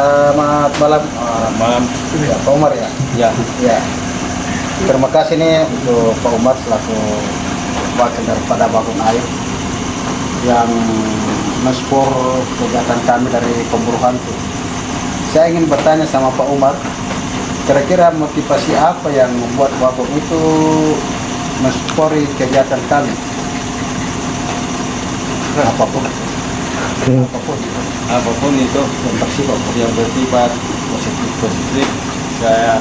Selamat malam, Malam. ya, Pak Umar ya. Ya, Ya, terima kasih nih untuk Pak Umar selaku wakil daripada Bangun Air yang mensupport kegiatan kami dari pemburu hantu. Saya ingin bertanya sama Pak Umar, kira-kira motivasi apa yang membuat Bapak itu mensupport kegiatan kami? Apapun, apapun itu yang bersifat positif, saya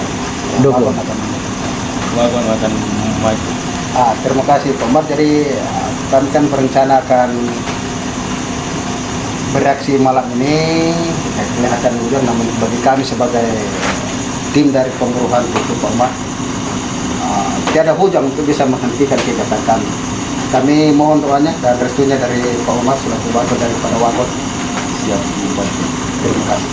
dukung. akan maju. Terima kasih Pak Umar. Jadi kami kan berencana akan bereaksi malam ini. Kelihatan hujan, namun bagi kami sebagai tim dari pemburu hantu itu Pak Umar, tiada hujan untuk bisa menghentikan kegiatan kami. Kami mohon doanya dan restunya dari Pak Umar selaku wakil daripada Wakot. Siap membantu. Terima kasih.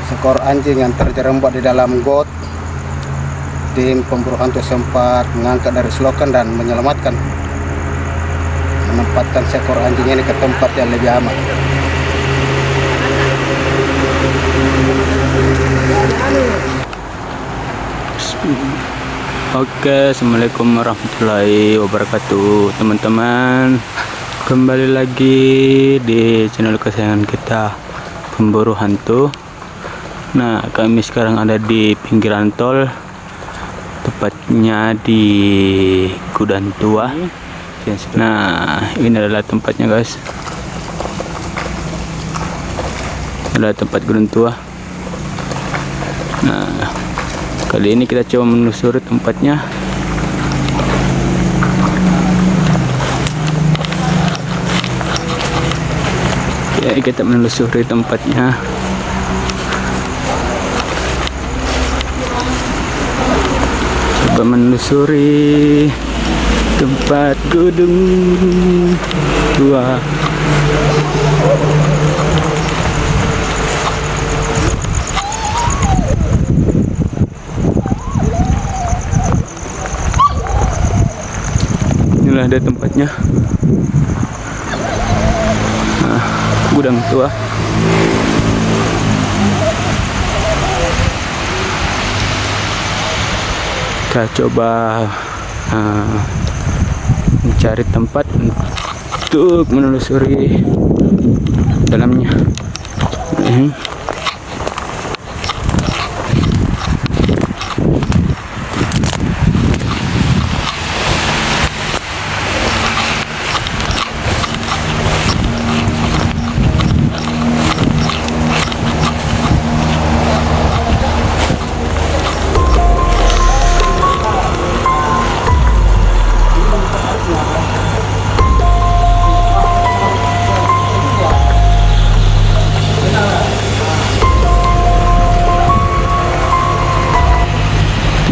Seekor anjing yang terjerembab di dalam got. Tim pemburu hantu sempat mengangkat dari selokan dan menyelamatkan, menempatkan seekor anjing ini ke tempat yang lebih aman. Oke, assalamualaikum warahmatullahi wabarakatuh, teman-teman. Kembali lagi di channel kesayangan kita, Pemburu Hantu. Nah, kami sekarang ada di pinggiran tol, tepatnya di Gudan Tua. Nah, ini adalah tempatnya, guys. Adalah tempat Gudan Tua. Nah, kali ini kita coba menelusuri tempatnya. Ya, kita menelusuri tempatnya. Coba menelusuri tempat Gunung Tua. Inilah ada tempatnya. Nah, Gudang Tua. Kita coba mencari tempat untuk menelusuri dalamnya.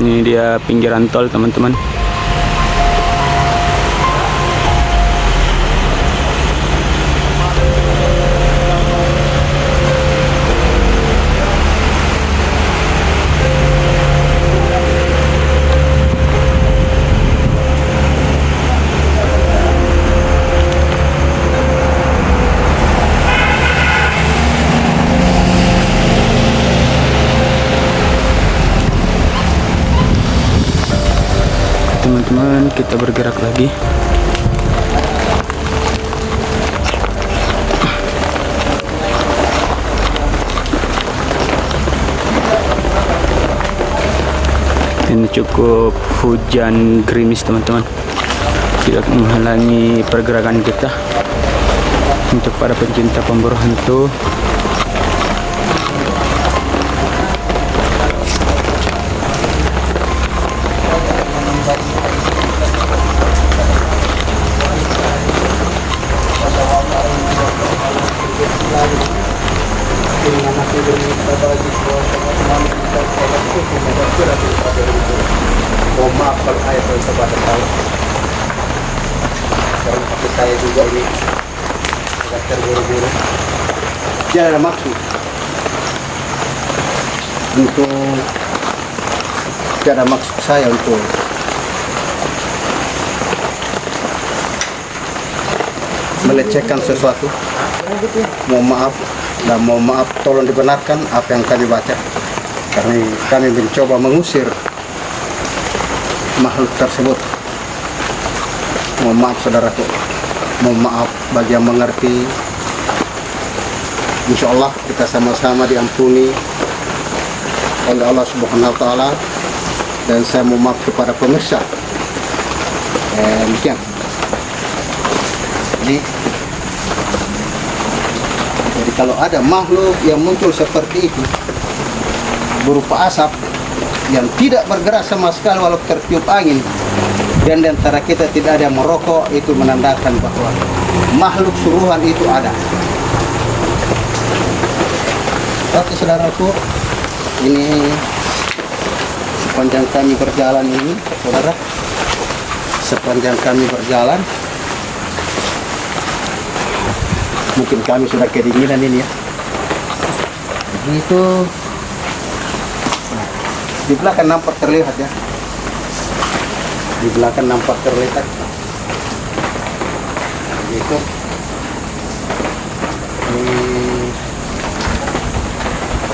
Ini dia pinggiran tol, teman-teman. Teman-teman, kita bergerak lagi. Ini cukup hujan gerimis, teman-teman, tidak menghalangi pergerakan kita. Untuk para pencinta pemburu hantu, mohon maaf kalau saya tersebar tahu karena hati saya juga ini agak terburu-buru. Tidak ada maksud untuk tidak ada maksud saya untuk melecehkan sesuatu. Mohon maaf, dan mohon maaf, tolong dibenarkan apa yang kami baca, karena kami mencoba mengusir makhluk tersebut. Mohon maaf saudaraku, mohon maaf bagi yang mengerti. Insya Allah kita sama-sama diampuni oleh Allah Subhanahu wa Ta'ala, dan saya mohon maaf kepada pemirsa. Demikian. Jadi kalau ada makhluk yang muncul seperti itu berupa asap yang tidak bergerak sama sekali walau tertiup angin, dan di antara kita tidak ada yang merokok, itu menandakan bahwa makhluk suruhan itu ada. Oke saudaraku, ini sepanjang kami berjalan ini, saudara, sepanjang kami berjalan, mungkin kami sudah kedinginan ini ya. Begitu. Di belakang nampak terlihat ya. Di belakang nampak terlihat. Begitu. Di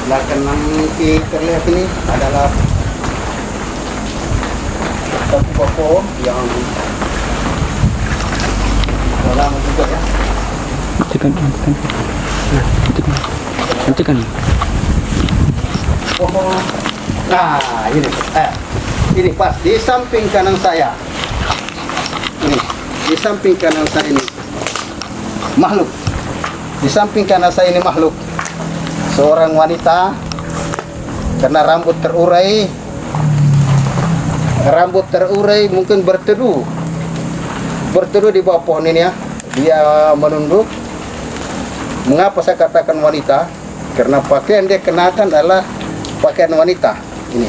belakang nanti terlihat ini adalah satu pohon yang lama juga ya. Hentikan. Pohon. Nah, ini pas di samping kanan saya. Ini di samping kanan saya ini makhluk. Di samping kanan saya ini makhluk. Seorang wanita karena rambut terurai. Rambut terurai mungkin berteduh di bawah pohon ini ya. Dia menunduk. Mengapa saya katakan wanita? Karena pakaian dia kenakan adalah pakaian wanita. Ini,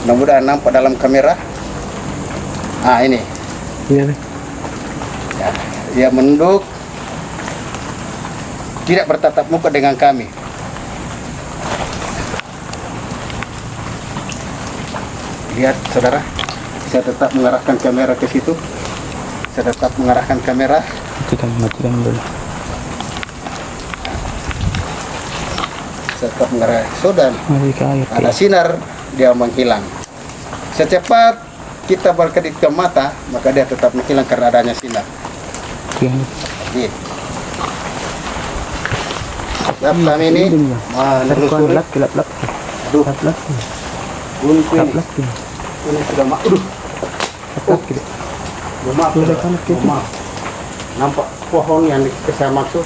mudah-mudahan nampak dalam kamera. Ini. Iya. Ya, dia menunduk, tidak bertatap muka dengan kami. Lihat, saudara, saya tetap mengarahkan kamera ke situ. Saya tetap mengarahkan kamera. Matikan dulu. Saya tetap mengarah. Sudah. Mari ke air. Ada sinar, dia menghilang. Secepat kita berkedip ke mata, maka dia tetap menghilang karena adanya sinar. Oke. Gitu. Nah, kami ini menelusuri. Gelap-gelap. Aduh, Gelap-gelap. buntu ini. Gelap-gelap. Ini sudah aduh. Gelap gitu. Maaf, Sudah panas gitu. maaf. Nampak pohon yang saya maksud.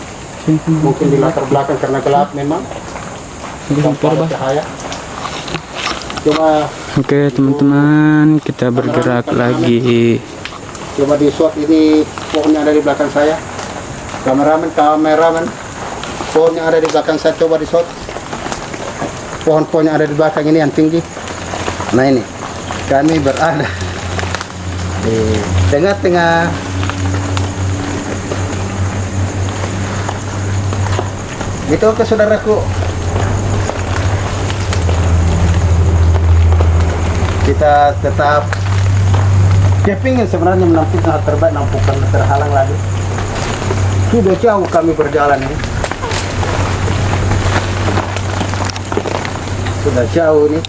Mungkin di latar belakang karena gelap memang. Tanpa ada cahaya. Cuma Oke teman-teman, kita bergerak lagi. coba di shot ini pohon yang ada di belakang saya. Kameramen, pohon yang ada di belakang saya coba di shot. Pohon-pohon yang ada di belakang ini yang tinggi. Nah ini, kami berada di tengah-tengah itu ke saudaraku. Kita tetap kepingin sebenarnya menampilkan hal terbaik, bukan terhalang lagi. Sudah jauh kami berjalan ini. Sudah jauh nih.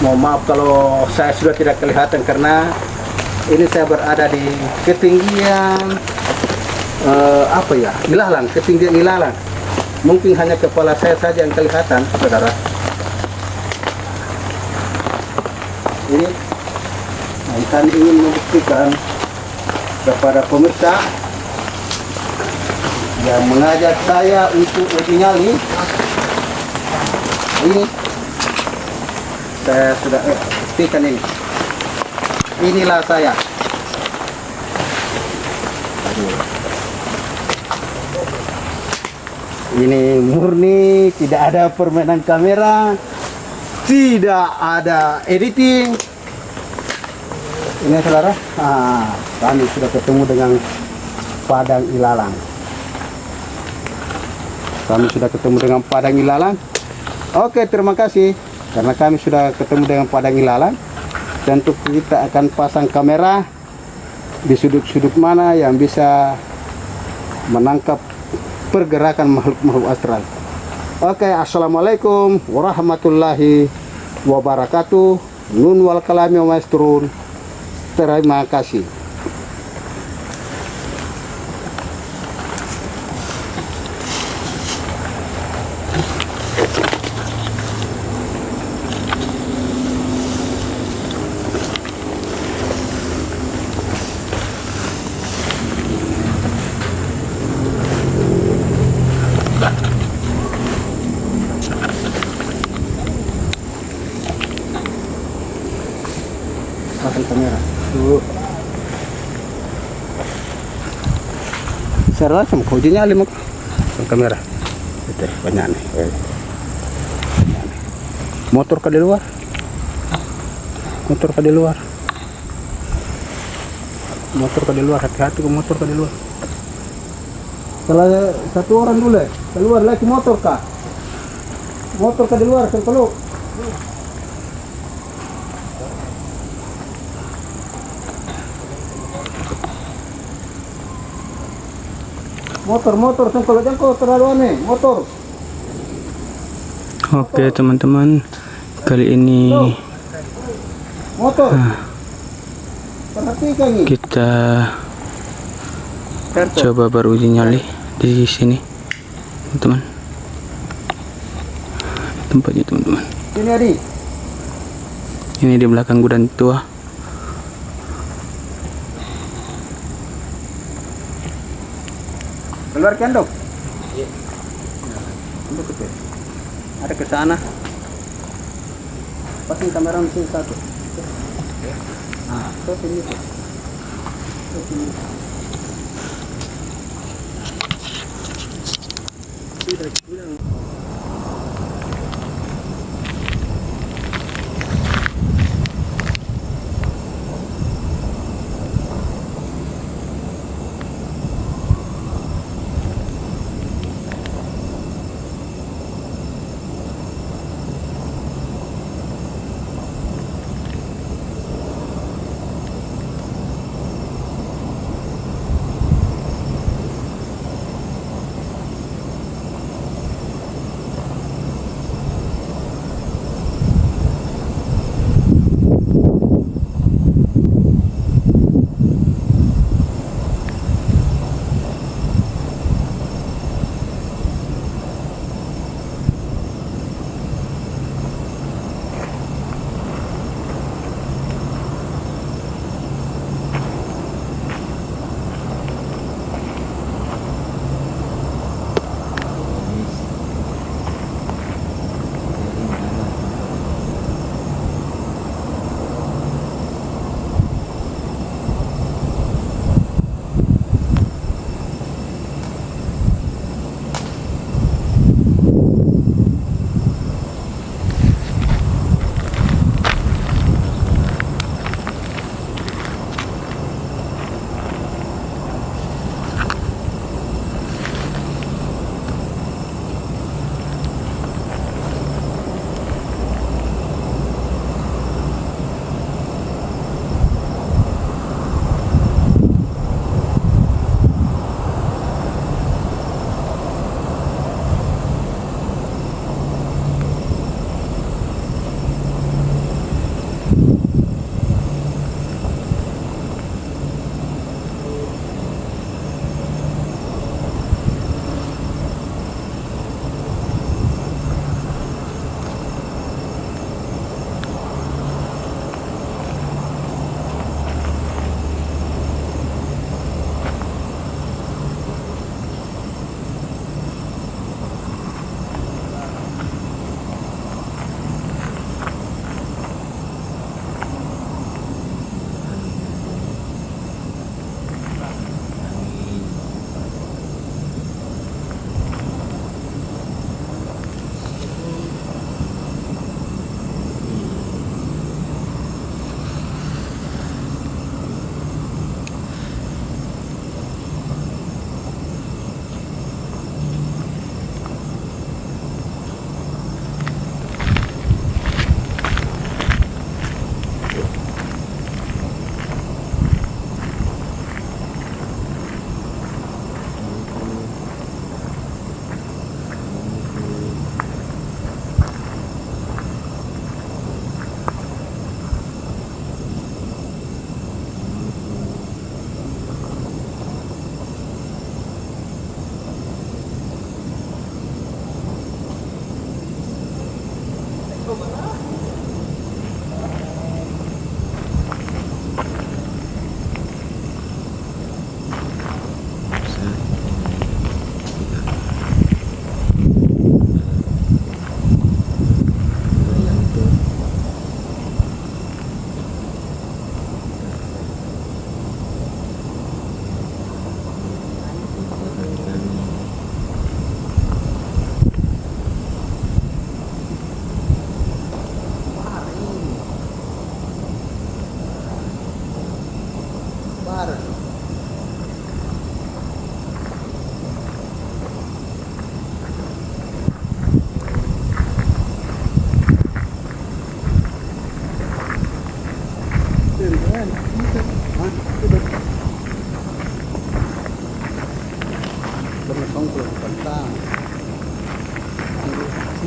Mohon maaf kalau saya sudah tidak kelihatan karena ini saya berada di ketinggian ilalang, ketinggian ilalang. Mungkin hanya kepala saya saja yang kelihatan, saudara. Ini kami ingin membuktikan kepada pemirsa yang mengajak saya untuk uji nyali. Ini saya sudah buktikan ini. Inilah saya. Ini murni, tidak ada permainan kamera, tidak ada editing. Ini saudara, kami sudah ketemu dengan padang ilalang. Oke, terima kasih. Karena kami sudah ketemu dengan padang ilalang, tentu kita akan pasang kamera di sudut-sudut mana yang bisa menangkap pergerakan makhluk-makhluk astral. Oke, assalamualaikum warahmatullahi wabarakatuh. Nun wal kalami wa maisturun. Terima kasih. Pasang kamera. Saya rasa mau uji nyali mau pasang kamera. Itu banyak nih. Motor ke di luar. Hati-hati ke motor ke di luar. Kalau satu orang dulu keluar lagi motor kah? Motor ke di luar kalau motor kalau jangkau terlalu aneh motor. Oke teman-teman, kali ini motor perhatikan nih. kita coba beruji nyali di sini teman-teman. Tempatnya teman-teman, Sini Adi. ini di belakang gudang tua. Keluar kendok. Ada ke sana. Pasang kamera mesin satu. Ke sini.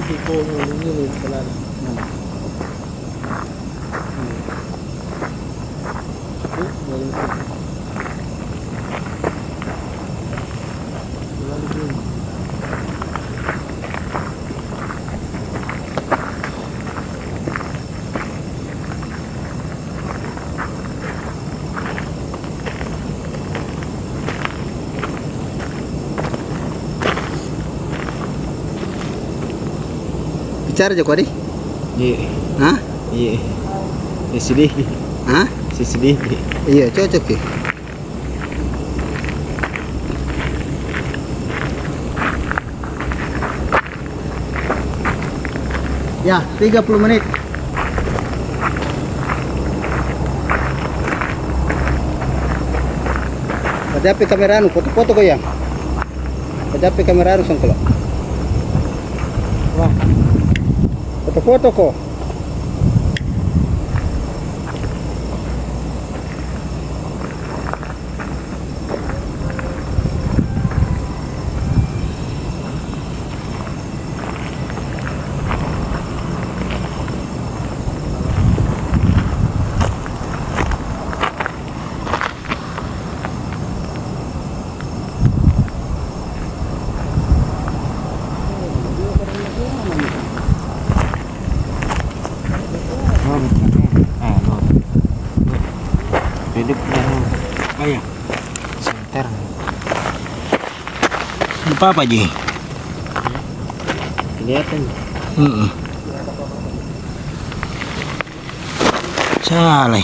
Iko ngulungin pala. Bicara aja kok, Iya. hah? Iya. Ya sedih. Hah? Si sedih. Iya, cocok ya. Ya, 30 menit. Padapi kamera anu, foto-foto ko yang. Padapi kamera anu sangkalo. Wah. Foto-foto ko. Hidup dan ayah center. Apa Ji? Kelihatan. Salah.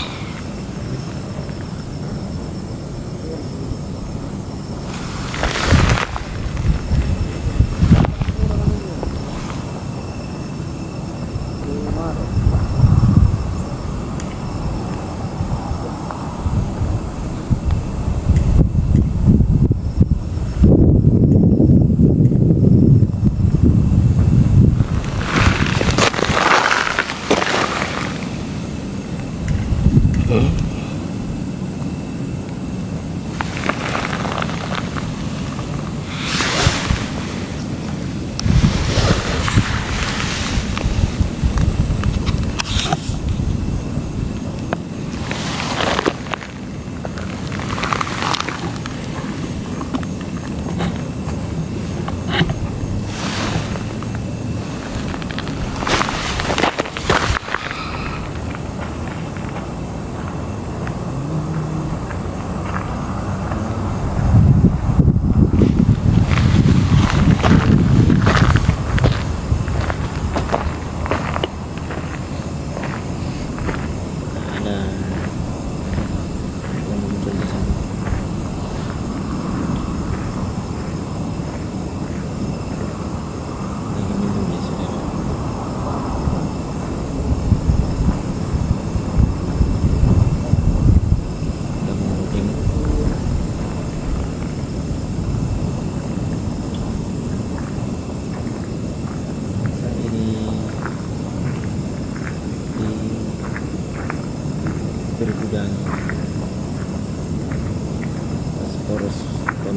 Bergudang poros dan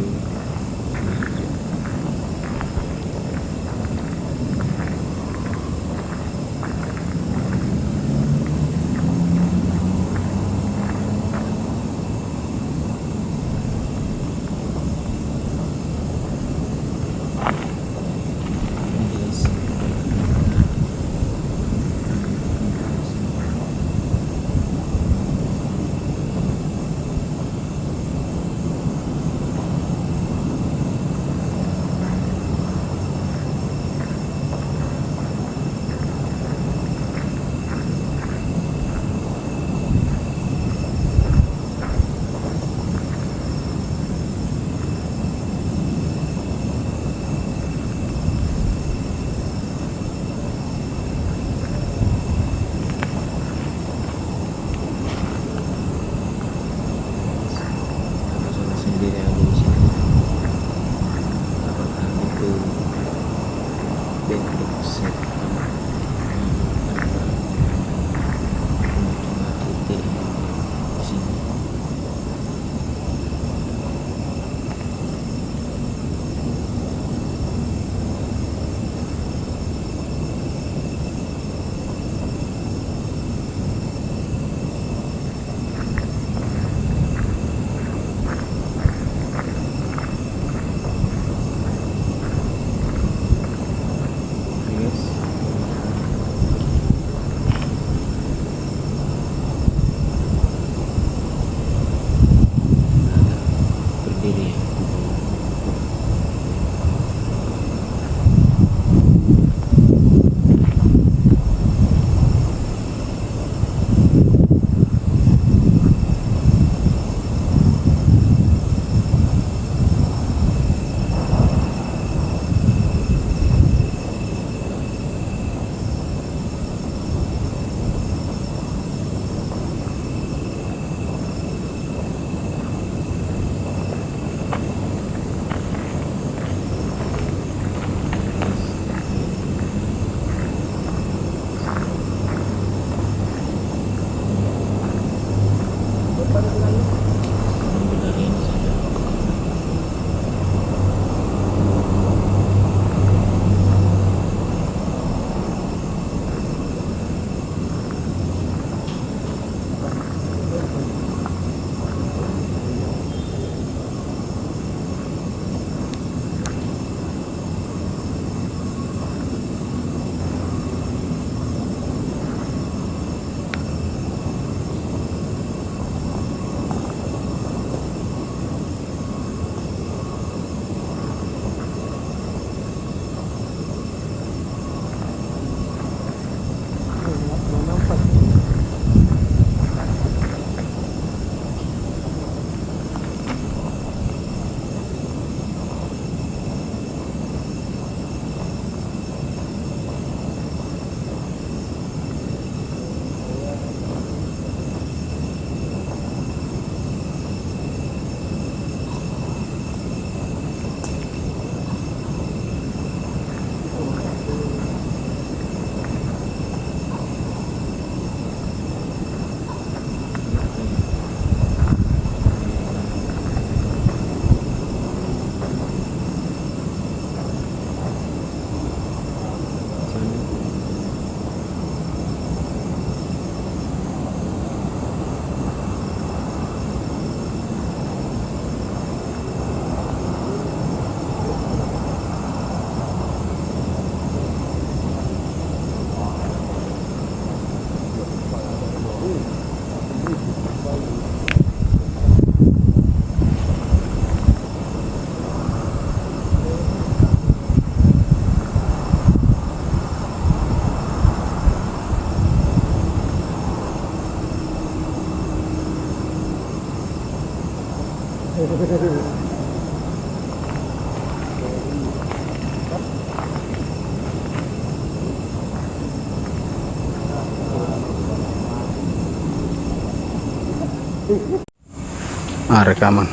Rekaman.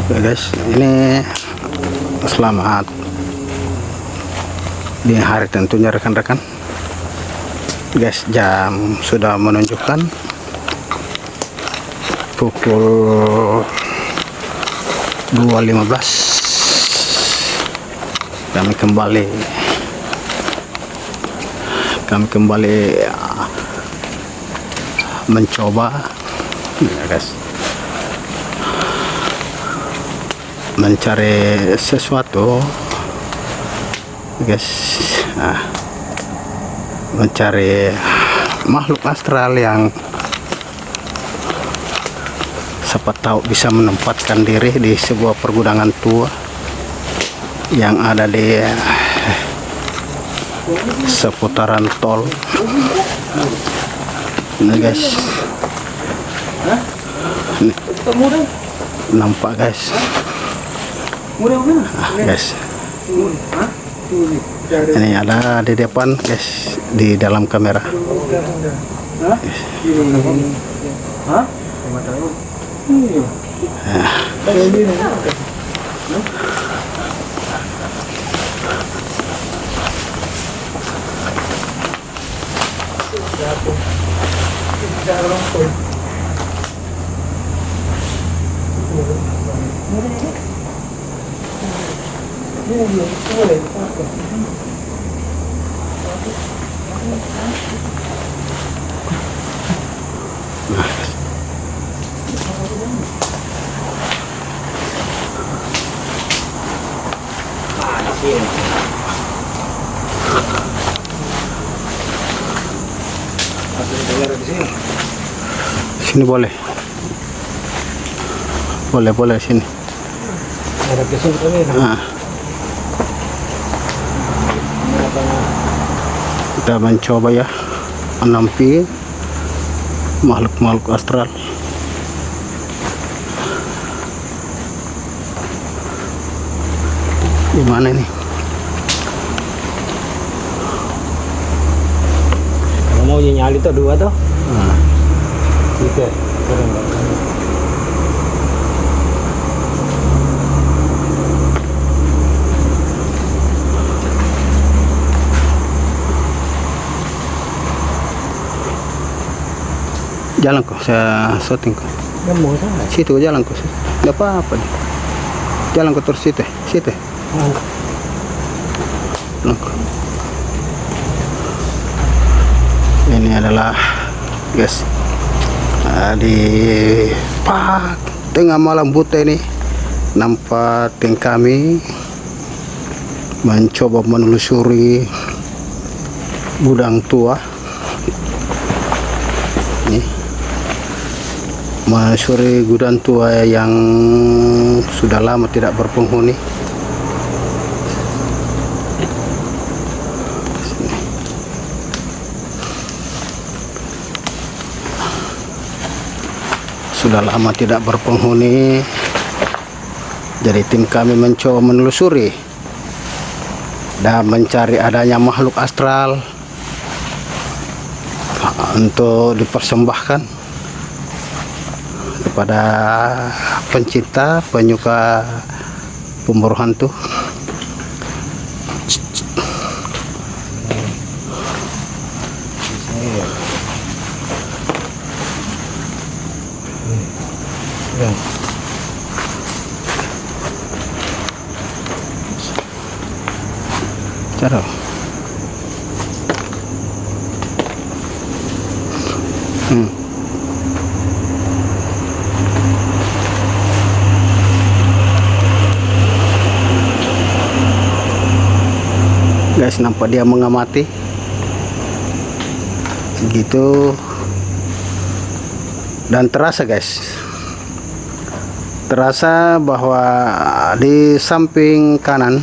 Oke guys, ini selamat di hari tentunya rekan-rekan. Guys, jam sudah menunjukkan pukul 2.15. Kami kembali mencoba ya guys, mencari sesuatu guys, mencari makhluk astral yang siapa tahu bisa menempatkan diri di sebuah pergudangan tua yang ada di seputaran tol. Ini guys, ini nampak guys. Guys, ini ada di depan guys, di dalam kamera. Sini boleh sini. Kita mencoba ya menampi makhluk-makhluk astral. Gimana nih? Kalau mau nyali tuh dua tuh. Gitu. Jalan kok, saya syuting kok. Situ jalan kok, nggak apa-apa. Jalan kok terus situ. Jalan kok. Ini adalah guys, di tengah malam buta ini nampak tim kami mencoba menelusuri gudang tua ini, menelusuri gudang tua yang sudah lama tidak berpenghuni. Sudah lama tidak berpenghuni, jadi tim kami mencoba menelusuri dan mencari adanya makhluk astral untuk dipersembahkan kepada pencinta penyuka pemburu hantu. Cara guys, nampak dia mengamati gitu, dan terasa guys, terasa bahwa di samping kanan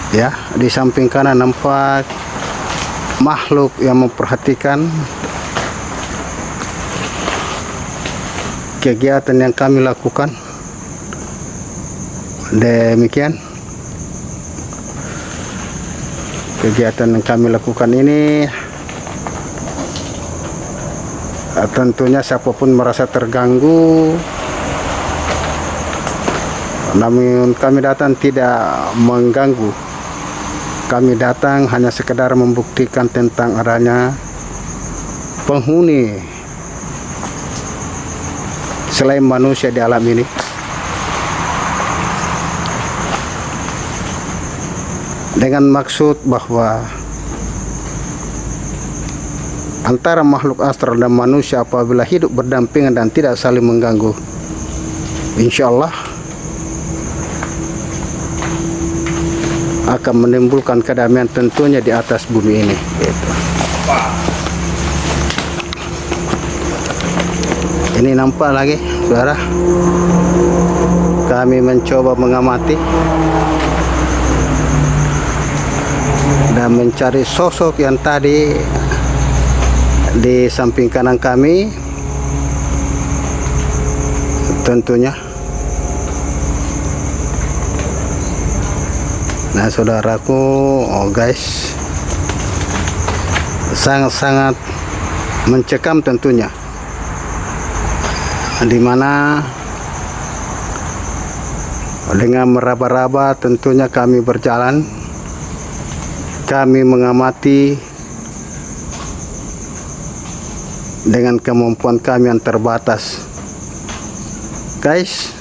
Ya, di samping kanan nampak makhluk yang memperhatikan kegiatan yang kami lakukan. Demikian kegiatan yang kami lakukan ini, tentunya siapapun merasa terganggu, namun kami datang tidak mengganggu. Kami datang hanya sekedar membuktikan tentang adanya penghuni selain manusia di alam ini. Dengan maksud bahwa antara makhluk astral dan manusia apabila hidup berdampingan dan tidak saling mengganggu, insya Allah akan menimbulkan kedamaian tentunya di atas bumi ini. Ini nampak lagi, saudara. Kami mencoba mengamati dan mencari sosok yang tadi di samping kanan kami. Tentunya, nah saudaraku, guys, sangat-sangat mencekam tentunya, dimana dengan meraba-raba tentunya kami berjalan, kami mengamati dengan kemampuan kami yang terbatas, guys.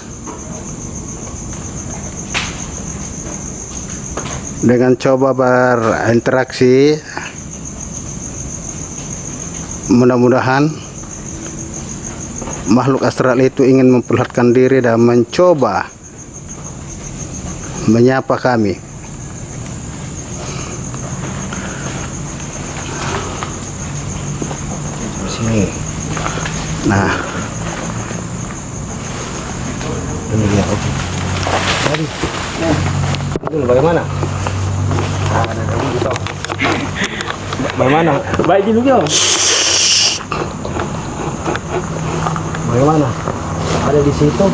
Dengan coba berinteraksi, mudah-mudahan makhluk astral itu ingin memperlihatkan diri dan mencoba menyapa kami. Sini. Nah, Ini dia. Oke. Tadi. Itu bagaimana? Bagaimana? Baik dulu kau. Bagaimana? Ada di situ.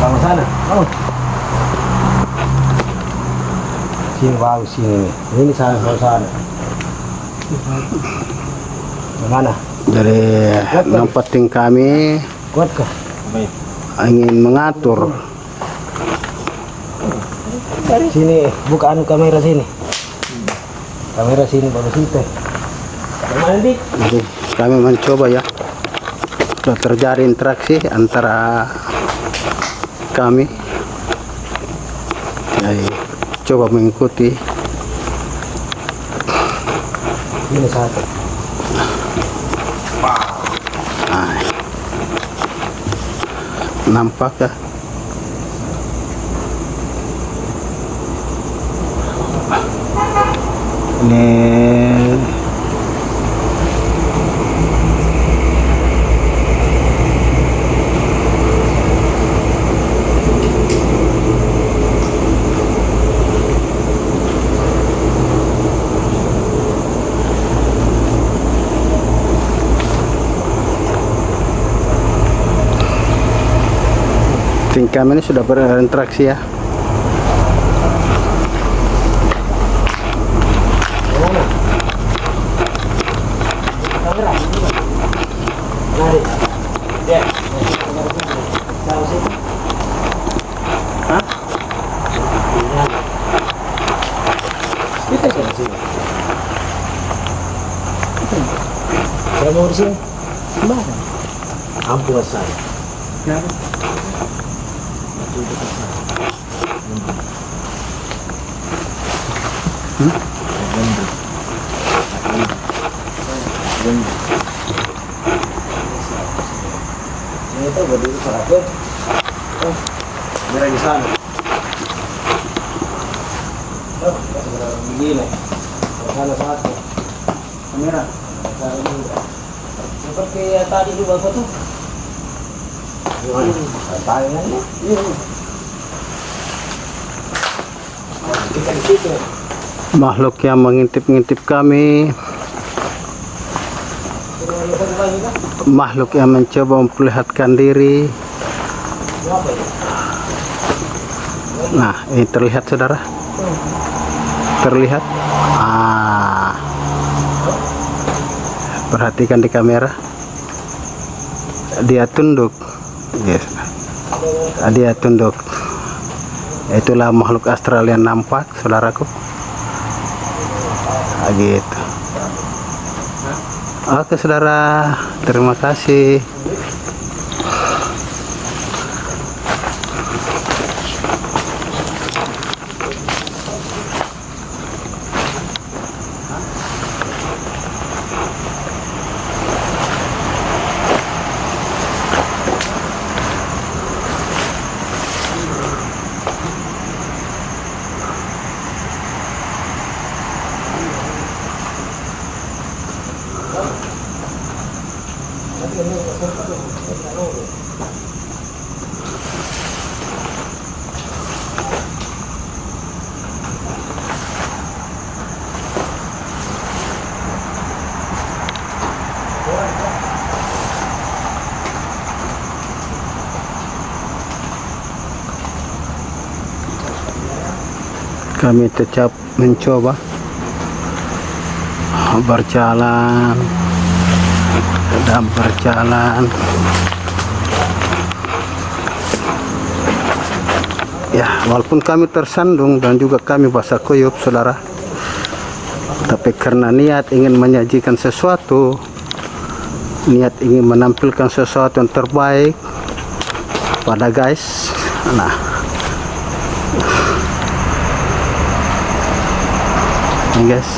Sama sana. Oh. Sini bagus sini. Ini sana. Bagaimana? dari nampak kami Kuat kah? ingin mengatur. Sini, buka anu kamera sini. Kamera sini baru situ. Bagaimana Dik? Jadi kami mencoba ya, sudah terjadi interaksi antara kami. Jadi coba mengikuti. Ini satu. Nah, nampak ya? Ini tim kami ini sudah berinteraksi ya. Bagaimana? Kamera. Mari. Ya. Sama situ. Hah? Kita kan di sini. Saya mau di sini. Mana? Ampun saya. Kenapa? Ini tuh berdiri seratus. Kamera di sana. Oh, begini. Sana satu. Kamera. Sana juga. Seperti yang tadi juga foto. Gimana? Tangan ya? Iya. Kita di situ. Makhluk yang mengintip-ngintip kami. Makhluk yang mencoba memperlihatkan diri. Apa ya? Nah, ini terlihat saudara. Terlihat. Perhatikan di kamera. Dia tunduk. Yes. Dia tunduk. Itulah makhluk astral yang nampak, saudaraku. Gitu. Oke saudara, terima kasih. Kami tetap mencoba berjalan dan berjalan. Ya, walaupun kami tersandung dan juga kami basah kuyup, saudara, tapi karena niat ingin menyajikan sesuatu, niat ingin menampilkan sesuatu yang terbaik pada guys. Nah, ini guys,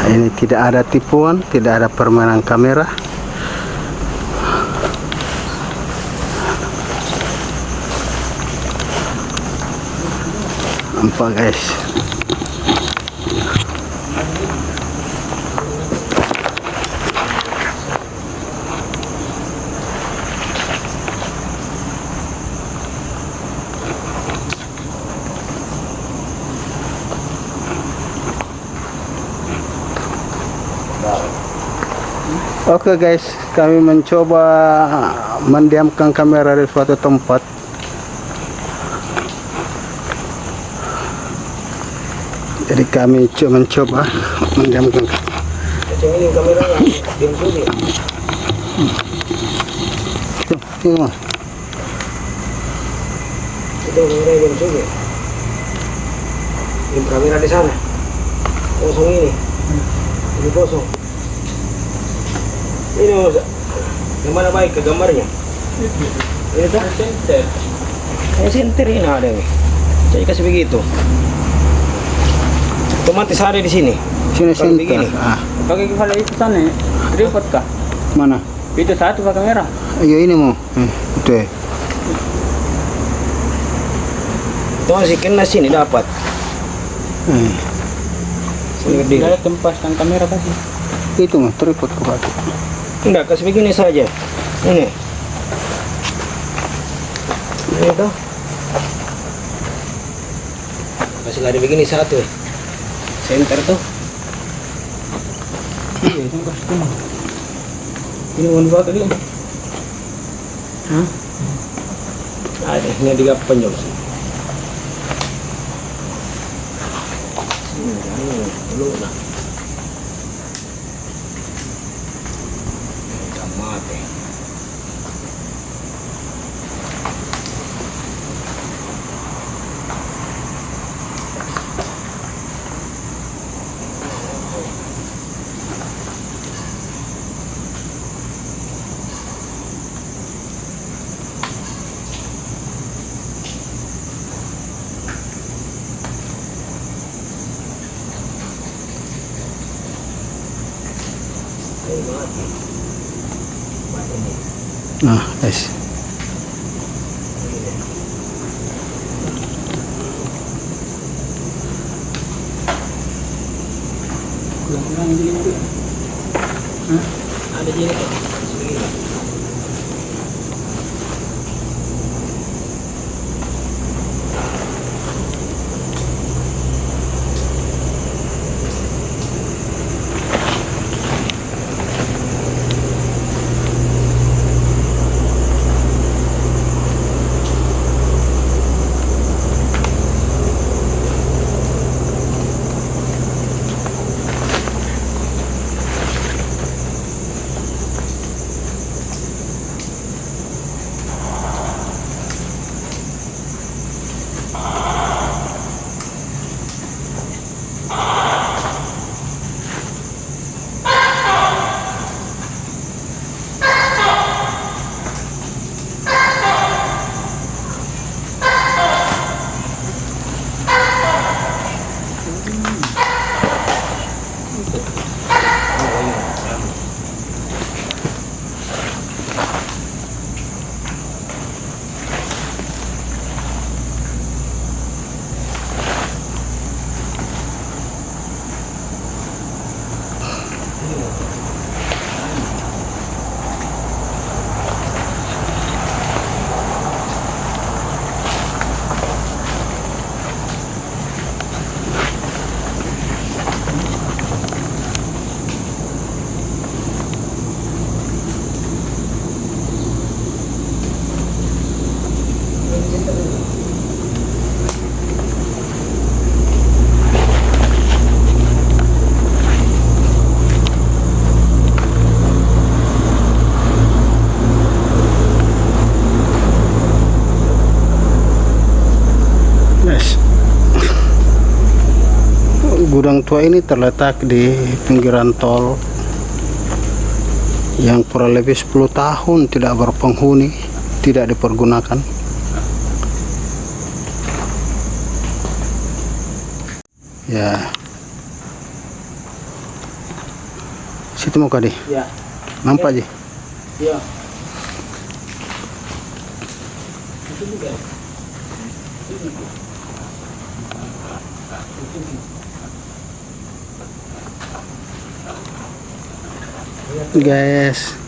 ini tidak ada tipuan, tidak ada permainan kamera. Nampak guys. Oke guys, kami mencoba mendiamkan kamera di suatu tempat. Jadi kami mencoba mendiamkan. Yang ini kameranya diam sini. Tengok. Itu kamera diam sini. Ini kamera di sana. Kosong ini. Ini kosong. Ini yang mana baik ke gambarnya? Ini tuh center. Center ini ada nih. Saya kasih begitu. Otomatis ada di sini. Sini Kalau center. begini. Pakai kepala itu sana, tripod kah? Mana? Itu satu pakai kamera. Iya ini mau. Itu. Itu masih kena sini dapat. Sini gede. Ada tempaskan kamera kasih. Itu mah tripod bukan. Enggak, kasih begini saja. Ini. Ini tuh. Kasih lari begini satu. Center tuh. Iya, itu kasih. Ini mau dipakai dia. Hah? Ada ini tiga penyok sih. Dulu nah. Mati. Nah, guys. Kurang-kurang di sini. Hah? Ada di sini. gudang tua ini terletak di pinggiran tol yang kurang lebih 10 tahun tidak berpenghuni, tidak dipergunakan. Ya, situ mau kadi, Ya. nampak aja. Ya. Guys,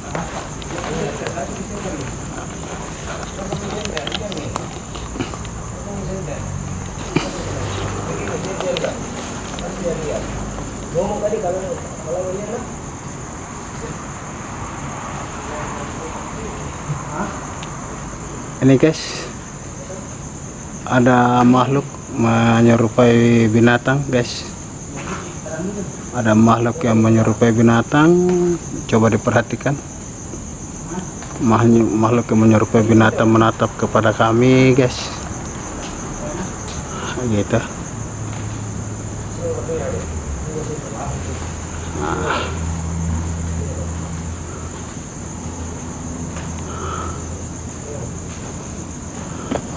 Ngomong tadi kalau ini lah. ini guys, ada makhluk menyerupai binatang guys. Ada makhluk yang menyerupai binatang, coba diperhatikan. Makhluk yang menyerupai binatang menatap kepada kami guys, gitu.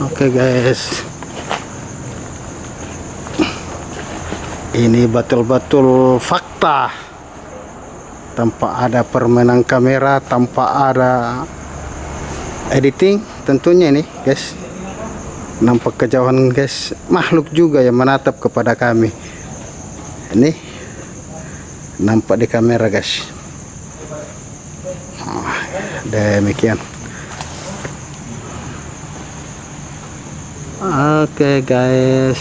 Oke guys, ini betul-betul fakta, tanpa ada permainan kamera, tanpa ada editing tentunya ini guys. Nampak kejauhan guys, makhluk juga yang menatap kepada kami. Ini nampak di kamera guys. Demikian. Oke guys,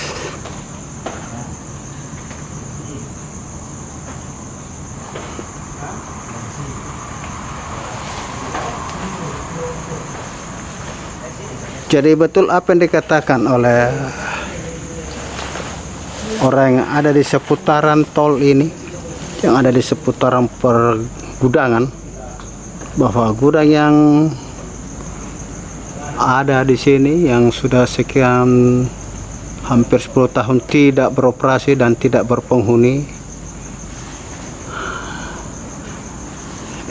jadi betul apa yang dikatakan oleh orang yang ada di seputaran tol ini, yang ada di seputaran pergudangan, bahwa gudang yang ada di sini yang sudah sekian hampir 10 tahun tidak beroperasi dan tidak berpenghuni,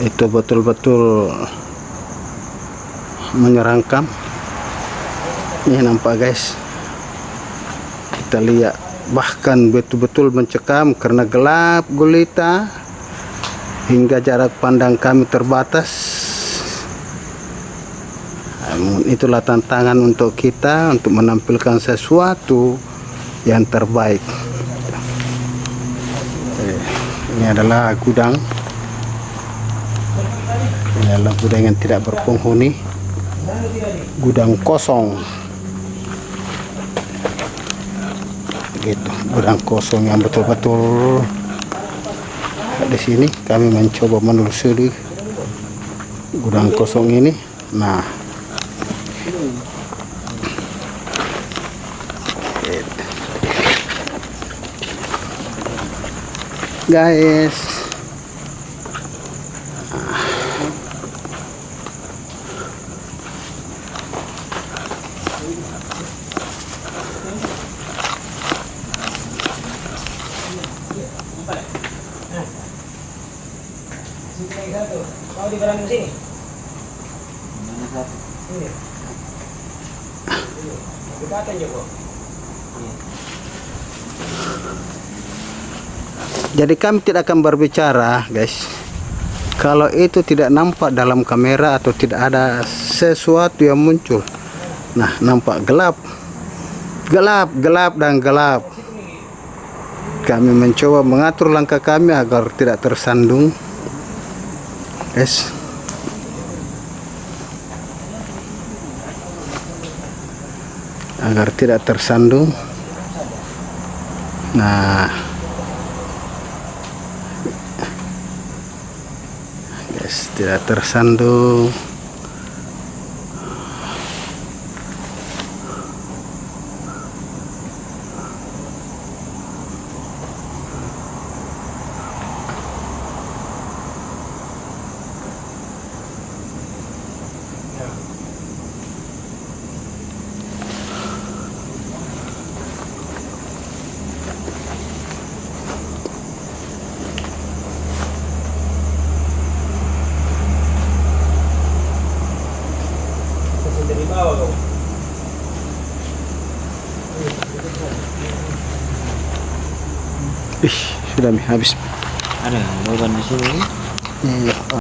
itu betul-betul menyeramkan. Ini nampak guys, kita lihat, bahkan betul-betul mencekam karena gelap gulita hingga jarak pandang kami terbatas. Itulah tantangan untuk kita untuk menampilkan sesuatu yang terbaik. Ini adalah gudang. Ini adalah gudang yang tidak berpenghuni, gudang kosong. Gitu, gudang kosong yang betul-betul di sini. Kami mencoba menelusuri gudang kosong ini. Nah, guys, Mau di barang sini. Ini. Dikatakan Joko. jadi kami tidak akan berbicara guys kalau itu tidak nampak dalam kamera atau tidak ada sesuatu yang muncul. Nah, nampak gelap, gelap dan gelap. Kami mencoba mengatur langkah kami agar tidak tersandung guys. Agar tidak tersandung. Nah guys, tidak tersandung. Ih, sudah habis. Ada, bukan di sini. Iya.